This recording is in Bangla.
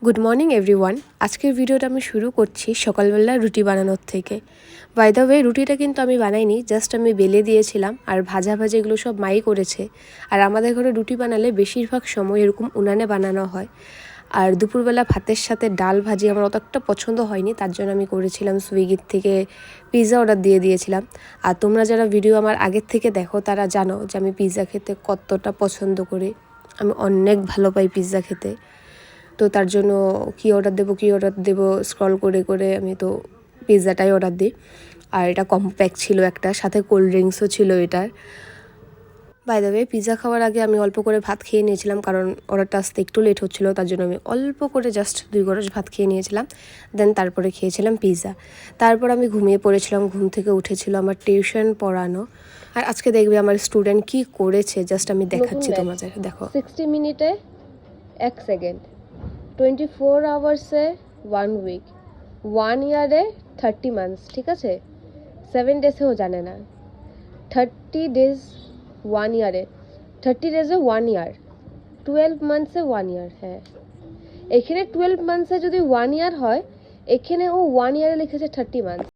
Good morning everyone. আজকের ভিডিওটা আমি শুরু করছি সকালবেলা রুটি বানানোর থেকে। বাই দ্য ওয়ে, রুটিটা কিন্তু আমি বানাইনি, জাস্ট আমি বেলে দিয়েছিলাম আর ভাজা এগুলো সব মাই করেছে। আর আমাদের ঘরে রুটি বানালে বেশিরভাগ সময় এরকম উনানে বানানো হয়। আর দুপুরবেলা ভাতের সাথে ডাল ভাজি আমার অত একটা পছন্দ হয়নি, তার জন্য আমি করেছিলাম সুইগির থেকে পিৎজা অর্ডার দিয়ে দিয়েছিলাম। আর তোমরা যারা ভিডিও আমার আগের থেকে দেখো তারা জানো যে আমি পিৎজা খেতে কতটা পছন্দ করি। আমি অনেক ভালো পাই পিৎজা খেতে। তো তার জন্য কী অর্ডার দেবো স্ক্রল করে করে আমি তো পিৎজাটাই অর্ডার দিই। আর এটা কম্প্যাক্ট ছিল একটা, সাথে কোল্ড ড্রিঙ্কসও ছিল এটার। বাই দ্য ওয়ে, পিৎজা খাওয়ার আগে আমি অল্প করে ভাত খেয়ে নিয়েছিলাম, কারণ অর্ডারটা আসতে একটু লেট হচ্ছিলো, তার জন্য আমি অল্প করে জাস্ট 2 গরজ ভাত খেয়ে নিয়েছিলাম। দেন তারপরে খেয়েছিলাম পিৎজা। তারপর আমি ঘুমিয়ে পড়েছিলাম, ঘুম থেকে উঠেছিল আমার টিউশন পড়ানো। আর আজকে দেখবে আমার স্টুডেন্ট কি করেছে, জাস্ট আমি দেখাচ্ছি তোমাদের। দেখো, 60 মিনিটে 1 সেকেন্ড, 24 আওয়ার্সে 1 উইক, 1 ইয়ারে 30 মান্থস, ঠিক আছে? 7 ডেজেও জানে না। 30 ডেজ 1 ইয়ারে, 30 ডেজে 1 ইয়ার, 12 মান্থসে 1 ইয়ার। হ্যাঁ, এখানে 12 মান্থসে যদি 1 ইয়ার হয়, এখানে ও 1 ইয়ারে লিখেছে 30 মান্থস।